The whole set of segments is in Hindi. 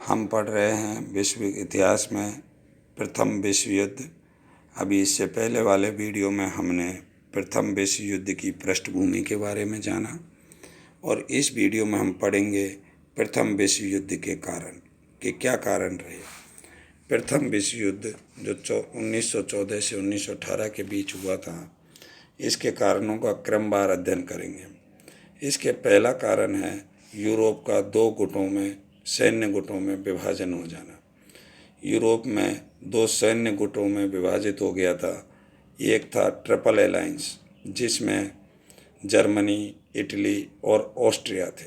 हम पढ़ रहे हैं विश्व इतिहास में प्रथम विश्व युद्ध। अभी इससे पहले वाले वीडियो में हमने प्रथम विश्व युद्ध की पृष्ठभूमि के बारे में जाना और इस वीडियो में हम पढ़ेंगे प्रथम विश्व युद्ध के कारण कि क्या कारण रहे। प्रथम विश्व युद्ध जो 1914 से 1918 के बीच हुआ था, इसके कारणों का क्रमवार अध्ययन करेंगे। इसके पहला कारण है यूरोप का दो गुटों में सैन्य गुटों में विभाजन हो जाना। यूरोप में दो सैन्य गुटों में विभाजित हो गया था। एक था ट्रिपल अलायंस, जिसमें जर्मनी, इटली और ऑस्ट्रिया थे।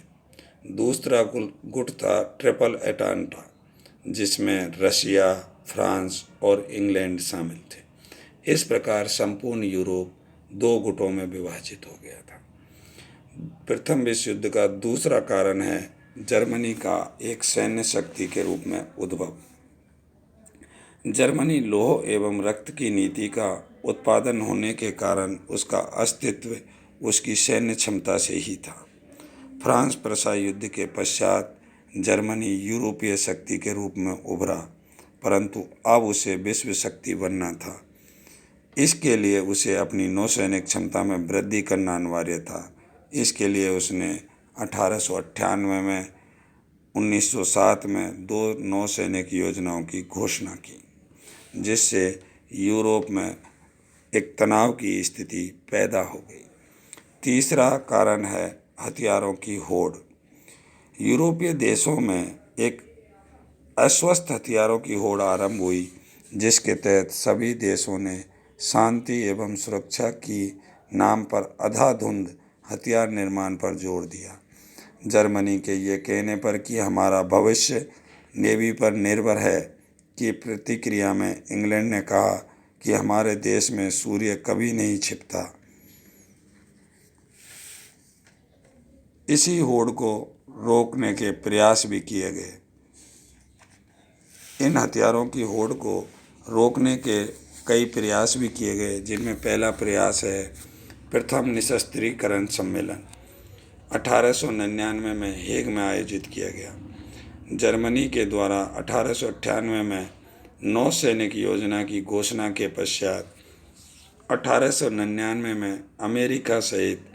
दूसरा गुट था ट्रिपल एंटांटा, जिसमें रशिया, फ्रांस और इंग्लैंड शामिल थे। इस प्रकार संपूर्ण यूरोप दो गुटों में विभाजित हो गया था। प्रथम विश्व युद्ध का दूसरा कारण है जर्मनी का एक सैन्य शक्ति के रूप में उद्भव। जर्मनी लौह एवं रक्त की नीति का उत्पादन होने के कारण उसका अस्तित्व उसकी सैन्य क्षमता से ही था। फ्रांस प्रसाई युद्ध के पश्चात जर्मनी यूरोपीय शक्ति के रूप में उभरा, परंतु अब उसे विश्व शक्ति बनना था। इसके लिए उसे अपनी नौसैनिक क्षमता में वृद्धि करना अनिवार्य था। इसके लिए उसने 1898 में 1907 में दो नौसैनिक योजनाओं की घोषणा की, जिससे यूरोप में एक तनाव की स्थिति पैदा हो गई। तीसरा कारण है हथियारों की होड़। यूरोपीय देशों में एक अस्वस्थ हथियारों की होड़ आरंभ हुई, जिसके तहत सभी देशों ने शांति एवं सुरक्षा की नाम पर अंधाधुंध हथियार निर्माण पर जोर दिया। जर्मनी के ये कहने पर कि हमारा भविष्य नेवी पर निर्भर है की प्रतिक्रिया में इंग्लैंड ने कहा कि हमारे देश में सूर्य कभी नहीं छिपता। इसी होड़ को रोकने के प्रयास भी किए गए। इन हथियारों की होड़ को रोकने के कई प्रयास भी किए गए, जिनमें पहला प्रयास है प्रथम निशस्त्रीकरण सम्मेलन 1899 में हेग में आयोजित किया गया। जर्मनी के द्वारा 1898 में नौसैनिक योजना की घोषणा के पश्चात 1899 में अमेरिका सहित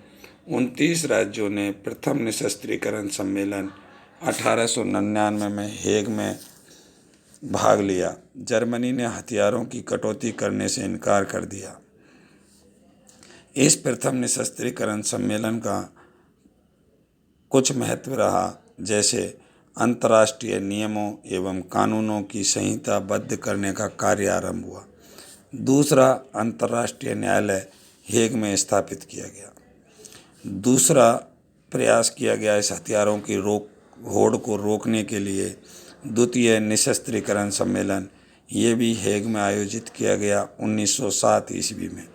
29 राज्यों ने प्रथम निशस्त्रीकरण सम्मेलन 1899 में हेग में भाग लिया। जर्मनी ने हथियारों की कटौती करने से इनकार कर दिया। इस प्रथम निशस्त्रीकरण सम्मेलन का कुछ महत्व रहा, जैसे अंतर्राष्ट्रीय नियमों एवं कानूनों की संहिताबद्ध करने का कार्य आरंभ हुआ। दूसरा, अंतर्राष्ट्रीय न्यायालय हेग में स्थापित किया गया। दूसरा प्रयास किया गया इस हथियारों की होड़ को रोकने के लिए द्वितीय निशस्त्रीकरण सम्मेलन, ये भी हेग में आयोजित किया गया 1907 ईस्वी में।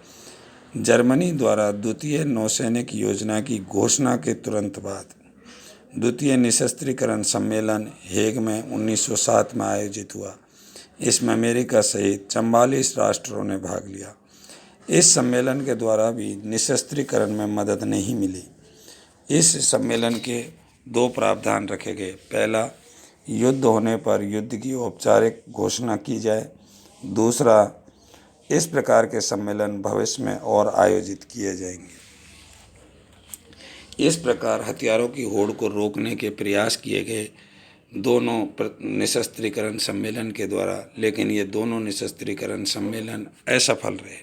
जर्मनी द्वारा द्वितीय नौसैनिक योजना की घोषणा के तुरंत बाद द्वितीय निशस्त्रीकरण सम्मेलन हेग में 1907 में आयोजित हुआ। इसमें अमेरिका सहित 44 राष्ट्रों ने भाग लिया। इस सम्मेलन के द्वारा भी निशस्त्रीकरण में मदद नहीं मिली। इस सम्मेलन के दो प्रावधान रखे गए। पहला, युद्ध होने पर युद्ध की औपचारिक घोषणा की जाए। दूसरा, इस प्रकार के सम्मेलन भविष्य में और आयोजित किए जाएंगे। इस प्रकार हथियारों की होड़ को रोकने के प्रयास किए गए दोनों निशस्त्रीकरण सम्मेलन के द्वारा, लेकिन ये दोनों निशस्त्रीकरण सम्मेलन असफल रहे।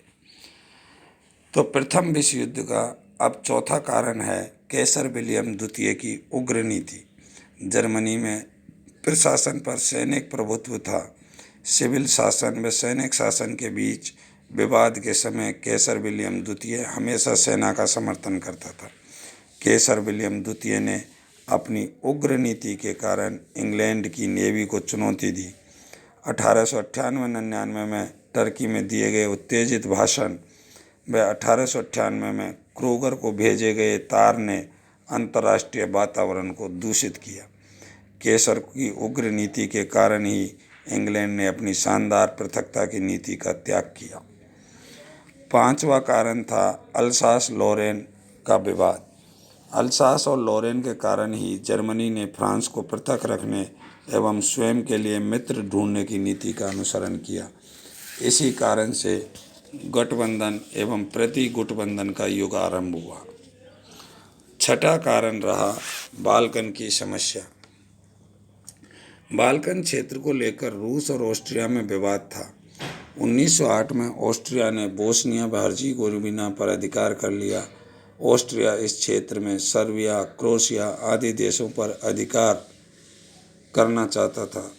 तो प्रथम विश्व युद्ध का अब चौथा कारण है कैसर विलियम द्वितीय की उग्र नीति। जर्मनी में प्रशासन पर सैनिक प्रभुत्व था। सिविल शासन व सैनिक शासन के बीच विवाद के समय कैसर विलियम द्वितीय हमेशा सेना का समर्थन करता था। कैसर विलियम द्वितीय ने अपनी उग्र नीति के कारण इंग्लैंड की नेवी को चुनौती दी। 1898-99 में टर्की में दिए गए उत्तेजित भाषण व 1898 में क्रूगर को भेजे गए तार ने अंतर्राष्ट्रीय वातावरण को दूषित किया। कैसर की उग्र नीति के कारण ही इंग्लैंड ने अपनी शानदार पृथकता की नीति का त्याग किया। पांचवा कारण था अल्सास लॉरेन का विवाद। अल्सास और लॉरेन के कारण ही जर्मनी ने फ्रांस को पृथक रखने एवं स्वयं के लिए मित्र ढूंढने की नीति का अनुसरण किया। इसी कारण से गठबंधन एवं प्रति गुटबंधन का युग आरंभ हुआ। छठा कारण रहा बाल्कन की समस्या। बाल्कन क्षेत्र को लेकर रूस और ऑस्ट्रिया में विवाद था। 1908 में ऑस्ट्रिया ने बोस्निया हर्जेगोविना पर अधिकार कर लिया। ऑस्ट्रिया इस क्षेत्र में सर्बिया, क्रोएशिया आदि देशों पर अधिकार करना चाहता था।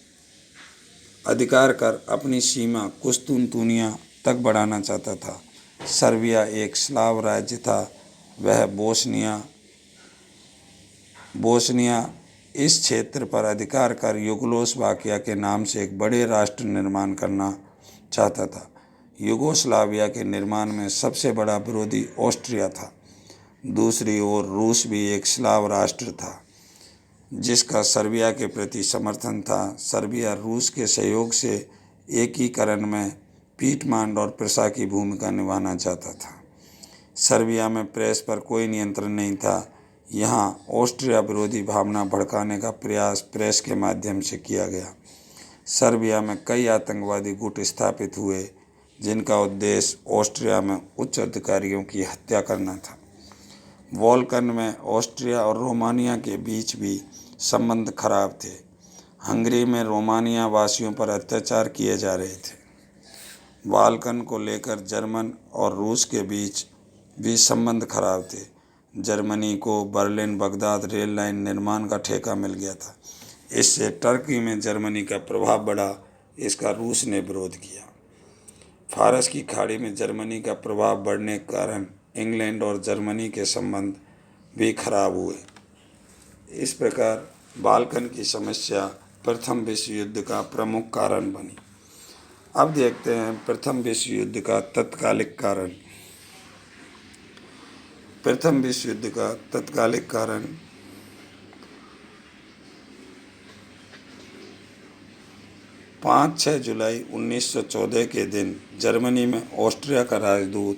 अधिकार कर अपनी सीमा कुस्तुनतुनिया तक बढ़ाना चाहता था। सर्बिया एक स्लाव राज्य था। वह बोस्निया इस क्षेत्र पर अधिकार कर यूगोस्लाविया के नाम से एक बड़े राष्ट्र निर्माण करना चाहता था। यूगोस्लाविया के निर्माण में सबसे बड़ा विरोधी ऑस्ट्रिया था। दूसरी ओर रूस भी एक स्लाव राष्ट्र था जिसका सर्बिया के प्रति समर्थन था। सर्बिया रूस के सहयोग से एकीकरण में पीटमांड और प्रशा की भूमिका निभाना चाहता था। सर्बिया में प्रेस पर कोई नियंत्रण नहीं था। यहाँ ऑस्ट्रिया विरोधी भावना भड़काने का प्रयास प्रेस के माध्यम से किया गया। सर्बिया में कई आतंकवादी गुट स्थापित हुए जिनका उद्देश्य ऑस्ट्रिया में उच्च अधिकारियों की हत्या करना था। बाल्कन में ऑस्ट्रिया और रोमानिया के बीच भी संबंध खराब थे। हंगरी में रोमानिया वासियों पर अत्याचार किए जा रहे थे। बाल्कन को लेकर जर्मन और रूस के बीच भी संबंध खराब थे। जर्मनी को बर्लिन बगदाद रेल लाइन निर्माण का ठेका मिल गया था। इससे टर्की में जर्मनी का प्रभाव बढ़ा। इसका रूस ने विरोध किया। फारस की खाड़ी में जर्मनी का प्रभाव बढ़ने के कारण इंग्लैंड और जर्मनी के संबंध भी खराब हुए। इस प्रकार बाल्कन की समस्या प्रथम विश्व युद्ध का प्रमुख कारण बनी। अब देखते हैं प्रथम विश्व युद्ध का तत्कालिक कारण। प्रथम विश्व युद्ध का तत्कालिक कारण 5-6 जुलाई 1914 के दिन जर्मनी में ऑस्ट्रिया का राजदूत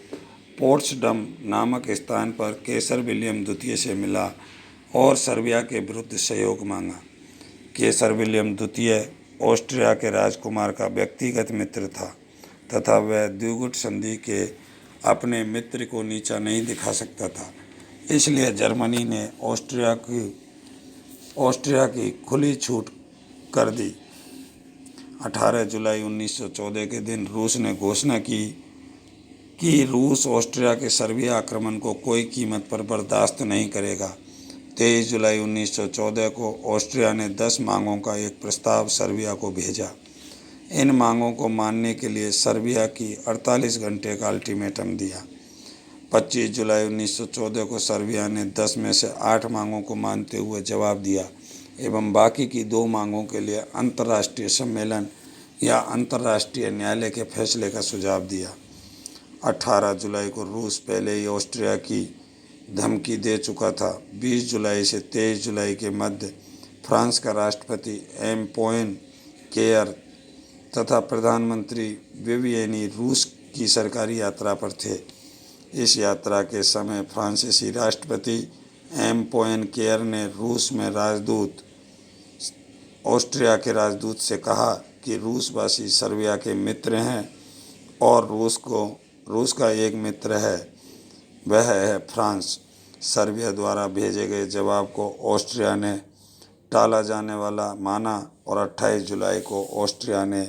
पोट्सडम नामक स्थान पर कैसर विलियम द्वितीय से मिला और सर्बिया के विरुद्ध सहयोग मांगा। कैसर विलियम द्वितीय ऑस्ट्रिया के राजकुमार का व्यक्तिगत मित्र था तथा वह द्विगुट संधि के अपने मित्र को नीचा नहीं दिखा सकता था। इसलिए जर्मनी ने ऑस्ट्रिया की खुली छूट कर दी। 18 जुलाई 1914 के दिन रूस ने घोषणा की कि रूस ऑस्ट्रिया के सर्बिया आक्रमण को कोई कीमत पर बर्दाश्त नहीं करेगा। 23 जुलाई 1914 को ऑस्ट्रिया ने 10 मांगों का एक प्रस्ताव सर्बिया को भेजा। इन मांगों को मानने के लिए सर्बिया की 48 घंटे का अल्टीमेटम दिया। 25 जुलाई 1914 को सर्बिया ने 10 में से 8 मांगों को मानते हुए जवाब दिया एवं बाकी की 2 मांगों के लिए अंतर्राष्ट्रीय सम्मेलन या अंतर्राष्ट्रीय न्यायालय के फैसले का सुझाव दिया। 18 जुलाई को रूस पहले ही ऑस्ट्रिया की धमकी दे चुका था। 20 जुलाई से 23 जुलाई के मध्य फ्रांस का राष्ट्रपति एम पोइनकेयर तथा प्रधानमंत्री विवियनी रूस की सरकारी यात्रा पर थे। इस यात्रा के समय फ्रांसीसी राष्ट्रपति एम पोइनकेयर ने रूस में राजदूत ऑस्ट्रिया के राजदूत से कहा कि रूसवासी सर्बिया के मित्र हैं और रूस का एक मित्र है, वह है फ्रांस। सर्बिया द्वारा भेजे गए जवाब को ऑस्ट्रिया ने टाला जाने वाला माना और 28 जुलाई को ऑस्ट्रिया ने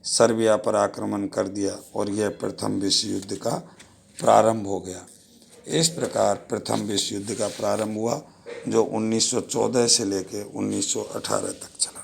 सर्बिया पर आक्रमण कर दिया और यह प्रथम विश्व युद्ध का प्रारंभ हो गया। इस प्रकार प्रथम विश्व युद्ध का प्रारंभ हुआ जो 1914 से लेकर 1918 तक चला।